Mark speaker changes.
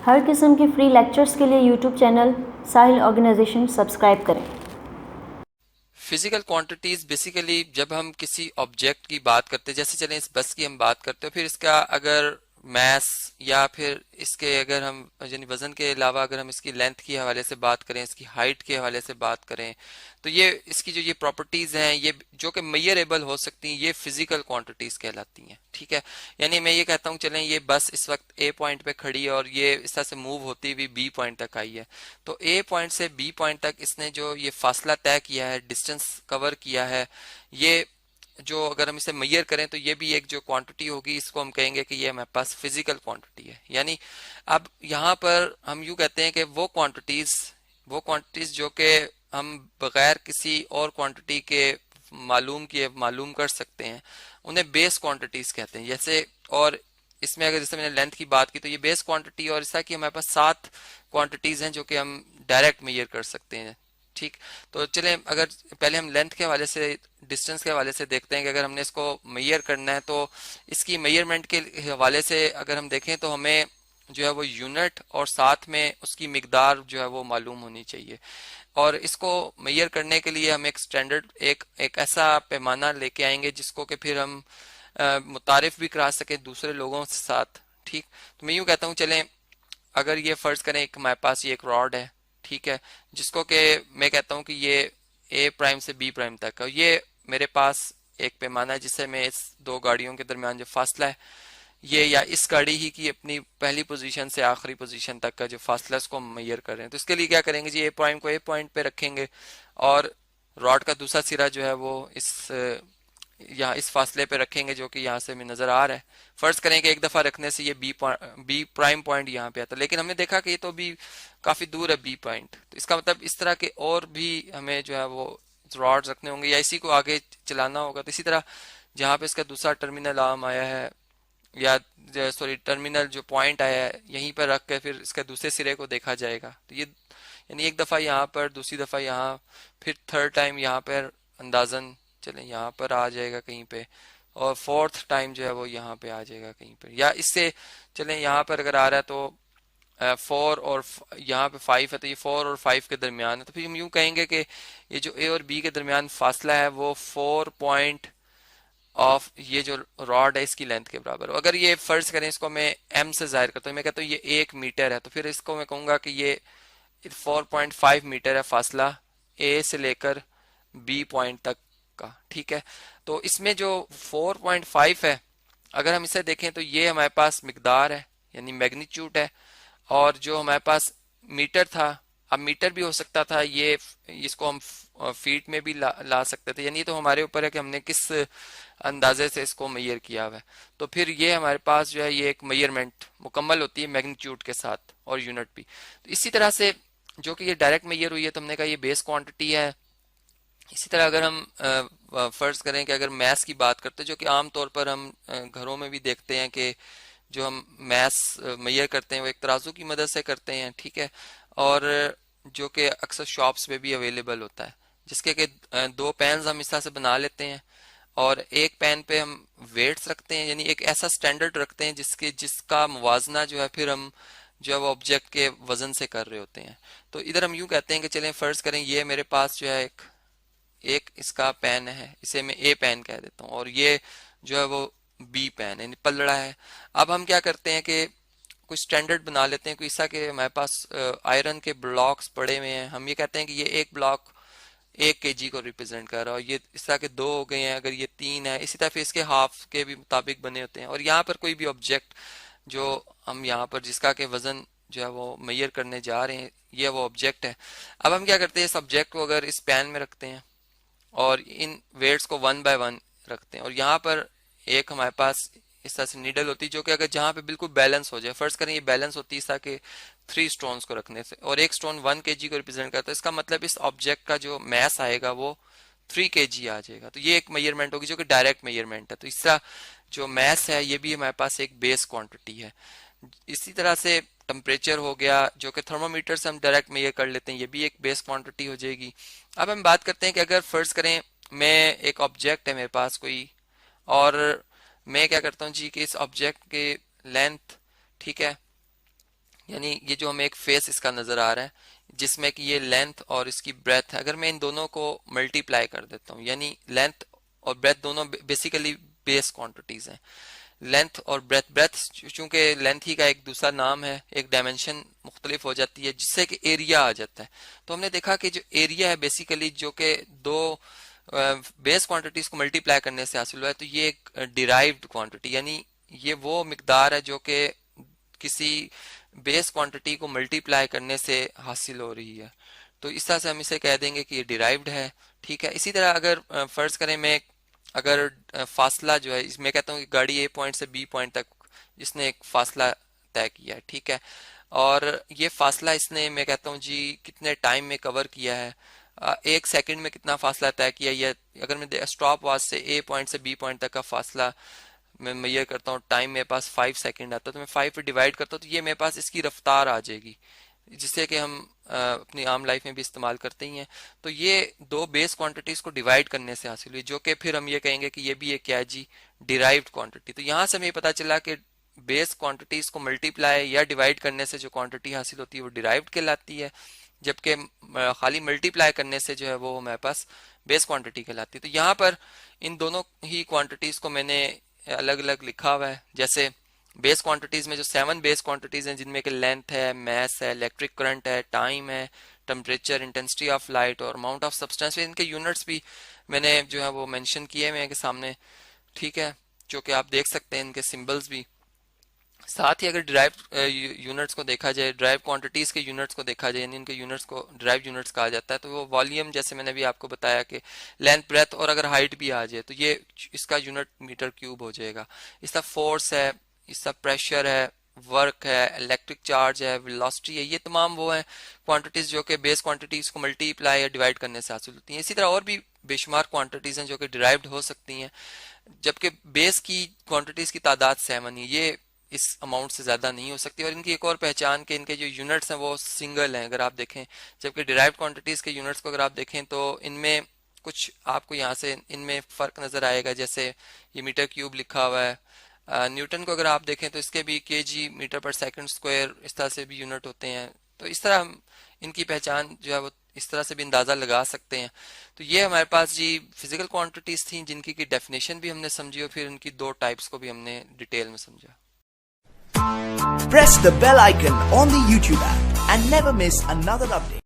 Speaker 1: हर किस्म के free lectures के लिए यूट्यूब चैनल साहिल ऑर्गेनाइजेशन सब्सक्राइब करें।
Speaker 2: फिजिकल क्वांटिटीज बेसिकली जब हम किसी ऑब्जेक्ट की बात करते हैं, जैसे चलें इस बस की हम बात करते हैं, फिर इसका अगर मैस या फिर इसके अगर हम यानी वजन के अलावा अगर हम इसकी लेंथ के हवाले से बात करें, इसकी हाइट के हवाले से बात करें, तो ये इसकी जो ये प्रॉपर्टीज हैं ये जो कि मेजरेबल हो सकती हैं, ये फिजिकल क्वांटिटीज कहलाती हैं। ठीक है, यानी मैं ये कहता हूँ चलें ये बस इस वक्त ए पॉइंट पे खड़ी है और ये इस तरह से मूव होती हुई बी पॉइंट तक आई है। तो ए पॉइंट से बी पॉइंट तक इसने जो ये फासला तय किया है, डिस्टेंस कवर किया है, ये जो अगर हम इसे मेजर करें तो ये भी एक जो क्वांटिटी होगी, इसको हम कहेंगे कि ये हमारे पास फिजिकल क्वांटिटी है। यानी अब यहाँ पर हम यूँ कहते हैं कि वो क्वांटिटीज जो कि हम बगैर किसी और क्वांटिटी के मालूम कर सकते हैं, उन्हें बेस क्वांटिटीज कहते हैं। जैसे और इसमें अगर जैसे मैंने लेंथ की बात की तो ये बेस क्वांटिटी, और ऐसा कि हमारे पास 7 क्वांटिटीज हैं जो कि हम डायरेक्ट मेजर कर सकते हैं। ठीक, तो चलें अगर पहले हम लेंथ के हवाले से, डिस्टेंस के हवाले से देखते हैं कि अगर हमने इसको मेजर करना है तो इसकी मेजरमेंट के हवाले से अगर हम देखें तो हमें जो है वो यूनिट और साथ में उसकी मिकदार जो है वो मालूम होनी चाहिए। और इसको मेजर करने के लिए हम एक स्टैंडर्ड एक ऐसा पैमाना लेके आएंगे जिसको कि फिर हम मुतारिफ भी करा सके दूसरे लोगों के साथ। ठीक, तो मैं यूँ कहता हूँ चलें अगर ये फर्ज करें एक हमारे पास ये एक रॉड है, ठीक है, जिसको कि मैं कहता हूँ कि ये ए प्राइम से बी प्राइम तक है, ये मेरे पास एक पैमाना है जिससे मैं इस दो गाड़ियों के दरमियान जो फासला है ये, या इस गाड़ी ही की अपनी पहली पोजीशन से आखिरी पोजीशन तक का जो फासला इसको हम मेजर कर रहे हैं। तो इसके लिए क्या करेंगे जी, ए प्राइम को ए पॉइंट पे रखेंगे और रॉड का दूसरा सिरा जो है वो इस यहाँ इस फासले पे रखेंगे जो कि यहाँ से हमें नजर आ रहा है। फर्ज करें कि एक दफा रखने से ये बी प्राइम पॉइंट यहाँ पे आता है, लेकिन हमने देखा कि ये तो भी काफी दूर है बी पॉइंट, तो इसका मतलब इस तरह के और भी हमें जो है वो रॉड्स रखने होंगे या इसी को आगे चलाना होगा। तो इसी तरह जहाँ पे इसका दूसरा टर्मिनल आर्म आया है या सॉरी टर्मिनल जो पॉइंट आया है, यहीं पर रख के फिर इसके दूसरे सिरे को देखा जाएगा। तो ये यानी एक दफा यहाँ पर, दूसरी दफा यहाँ, फिर थर्ड टाइम यहाँ पर अंदाजन चलें यहाँ पर आ जाएगा कहीं पे, और फोर्थ टाइम जो है वो यहाँ पे आ जाएगा कहीं पर, या इससे चलें यहाँ पर अगर आ रहा है तो 4 और यहाँ पे 5 है, तो ये 4 और 5 के दरमियान है। तो फिर हम यूँ कहेंगे कि ये जो ए और बी के दरमियान फासला है वो 4 पॉइंट ऑफ ये जो रॉड है इसकी लेंथ के बराबर। अगर ये फर्ज करें इसको मैं एम से जाहिर करता हूँ, मैं कहता हूँ ये 1 मीटर है, तो फिर इसको मैं कहूँगा कि ये 4.5 मीटर है फासला ए से लेकर बी पॉइंट तक का। ठीक है, तो इसमें जो 4.5 है अगर हम इसे देखें तो ये हमारे पास मिकदार है यानी मैग्नीट्यूड है, और जो हमारे पास मीटर था, अब मीटर भी हो सकता था, ये इसको हम फीट में भी ला सकते थे, यानी तो हमारे ऊपर है कि हमने किस अंदाजे से इसको मेजर किया हुआ है। तो फिर ये हमारे पास जो है ये एक मेजरमेंट मुकम्मल होती है मैग्नीट्यूड के साथ और यूनिट भी। तो इसी तरह से जो कि ये डायरेक्ट मेजर हुई है तो हमने कहा ये बेस क्वांटिटी है। इसी तरह अगर हम फर्ज करें कि अगर मैथ्स की बात करते हैं, जो कि आम तौर पर हम घरों में भी देखते हैं कि जो हम मैथ्स मेजर करते हैं वो एक तराजू की मदद से करते हैं। ठीक है, और जो कि अक्सर शॉप्स में भी अवेलेबल होता है, जिसके कि दो पेन्स हम इस तरह से बना लेते हैं और एक पेन पे हम वेट्स रखते हैं, यानी एक ऐसा स्टैंडर्ड रखते हैं जिसका मुवाजना जो है फिर हम जो है वो ऑब्जेक्ट के वजन से कर रहे होते हैं। तो इधर हम यूं कहते हैं कि चलें फर्ज करें ये मेरे पास जो है एक एक इसका पेन है, इसे मैं ए पेन कह देता हूँ, और ये जो है वो बी पेन यानी पलड़ा है। अब हम क्या करते हैं कि कुछ स्टैंडर्ड बना लेते हैं, कोई ऐसा कि हमारे पास आयरन के ब्लॉक्स पड़े हुए हैं, हम ये कहते हैं कि ये एक ब्लॉक 1 kg को रिप्रेजेंट कर रहा है, और ये इस तरह के 2 हो गए हैं, अगर ये 3 है, इसी तरह फिर इसके हाफ के भी मुताबिक बने होते हैं। और यहाँ पर कोई भी ऑब्जेक्ट जो हम यहाँ पर जिसका के वजन जो है वो मेजर करने जा रहे हैं, ये वो ऑब्जेक्ट है। अब हम क्या करते हैं, इस ऑब्जेक्ट को अगर इस पैन में रखते हैं और इन वेट्स को 1 बाय 1 रखते हैं, और यहाँ पर एक हमारे पास इस तरह से नीडल होती है जो कि अगर जहाँ पे बिल्कुल बैलेंस हो जाए, फर्ज करें ये बैलेंस होती है इस तरह के 3 स्टोन्स को रखने से, और एक स्टोन 1 kg को रिप्रेजेंट करता है, इसका मतलब इस ऑब्जेक्ट का जो मैस आएगा वो 3 kg आ जाएगा। तो ये एक मेजरमेंट होगी जो कि डायरेक्ट मेजरमेंट है। तो इसका जो मैस है ये भी हमारे पास एक बेस क्वांटिटी है। इसी तरह से टेम्परेचर हो गया जो कि थर्मोमीटर से हम डायरेक्ट मेजर कर लेते हैं, ये भी एक बेस क्वांटिटी हो जाएगी। अब हम बात करते हैं कि अगर फर्ज करें मैं एक ऑब्जेक्ट है मेरे पास कोई, और मैं क्या करता हूँ जी कि इस ऑब्जेक्ट के लेंथ, ठीक है, यानी ये जो हमें एक फेस इसका नजर आ रहा है जिसमें कि ये लेंथ और इसकी ब्रेथ है, अगर मैं इन दोनों को मल्टीप्लाई कर देता हूँ, यानी लेंथ और ब्रेथ दोनों बेसिकली बेस क्वांटिटीज हैं। लेंथ और ब्रेथ, ब्रेथ चूंकि लेंथ ही का एक दूसरा नाम है, एक डायमेंशन मुख्तलिफ हो जाती है जिससे कि एरिया आ जाता है। तो हमने देखा कि जो एरिया है बेसिकली जो कि दो बेस क्वांटिटीज को मल्टीप्लाई करने से हासिल हुआ है, तो ये एक डिराइव्ड क्वांटिटी, यानी ये वो मिकदार है जो कि किसी बेस क्वांटिटी को मल्टीप्लाई करने से हासिल हो रही है। तो इस तरह से हम इसे कह देंगे कि ये डिराइव्ड है। ठीक है, इसी तरह अगर फर्ज करें मैं अगर फासला जो है, इसमें कहता हूँ कि गाड़ी ए पॉइंट से बी पॉइंट तक इसने एक फासला तय किया है, ठीक है, और ये फासला इसने मैं कहता हूँ जी कितने टाइम में कवर किया है, 1 सेकंड में कितना फासला तय किया, या अगर मैं स्टॉप वॉच से ए पॉइंट से बी पॉइंट तक का फासला मैं मेजर करता हूँ, टाइम मेरे पास 5 सेकंड आता है, तो मैं 5 पे डिवाइड करता हूँ तो ये मेरे पास इसकी रफ्तार आ जाएगी, जिससे कि हम अपनी आम लाइफ में भी इस्तेमाल करते ही हैं। तो ये दो बेस क्वांटिटीज को डिवाइड करने से हासिल हुई, जो कि फिर हम ये कहेंगे कि ये भी एक क्या है जी, डिराइव्ड क्वांटिटी। तो यहाँ से हमें पता चला कि बेस क्वांटिटीज को मल्टीप्लाई या डिवाइड करने से जो क्वांटिटी हासिल होती है वो डिराइव्ड कहलाती है, जबकि खाली मल्टीप्लाई करने से जो है वो हमारे पास बेस क्वांटिटी कहलाती है। तो यहाँ पर इन दोनों ही क्वांटिटीज को मैंने अलग अलग लिखा हुआ है। जैसे बेस क्वांटिटीज में जो 7 बेस क्वांटिटीज हैं जिनमें कि लेंथ है, मास है, इलेक्ट्रिक करंट है, टाइम है, टेम्परेचर, इंटेंसिटी ऑफ लाइट और अमाउंट ऑफ सब्सटेंस, इनके यूनिट्स भी मैंने जो है वो मेंशन किए मेरे सामने, ठीक है, जो कि आप देख सकते हैं इनके सिंबल्स भी। साथ ही अगर ड्राइव यूनिट्स को देखा जाए, ड्राइव क्वांटिटीज के यूनिट्स को देखा जाए, यानी इनके यूनिट्स को ड्राइव यूनिट्स कहा जाता है, तो वो वॉल्यूम, जैसे मैंने भी आपको बताया कि लेंथ, ब्रेथ और अगर हाइट भी आ जाए तो ये इसका यूनिट मीटर क्यूब हो जाएगा। इसका फोर्स है, इसका प्रेशर है, वर्क है, इलेक्ट्रिक चार्ज है, वेलोसिटी है, ये तमाम वो हैं क्वांटिटीज जो कि बेस क्वांटिटीज को मल्टीप्लाई या डिवाइड करने से हासिल होती हैं। इसी तरह और भी बेशुमार क्वांटिटीज हैं जो कि डिराइव्ड हो सकती हैं, जबकि बेस की क्वांटिटीज की तादाद 7 है, ये इस अमाउंट से ज़्यादा नहीं हो सकती। और इनकी एक और पहचान कि इनके जो यूनिट्स हैं वो सिंगल हैं अगर आप देखें, जबकि डिराइव्ड क्वांटिटीज़ के यूनिट्स को अगर आप देखें तो इनमें कुछ आपको यहाँ से इनमें फ़र्क नज़र आएगा। जैसे ये मीटर क्यूब लिखा हुआ है, न्यूटन को अगर आप देखें तो इसके भी केजी, मीटर पर सेकंड स्क्वायर, इस तरह से भी यूनिट होते हैं। तो इस तरह हम इनकी पहचान जो है वो इस तरह से भी अंदाज़ा लगा सकते हैं। तो ये हमारे पास जी फिजिकल क्वांटिटीज़ थी जिनकी की डेफिनेशन भी हमने समझी और फिर उनकी दो टाइप्स को भी हमने डिटेल में समझा।
Speaker 3: Press the bell icon on the YouTube app and never miss another update.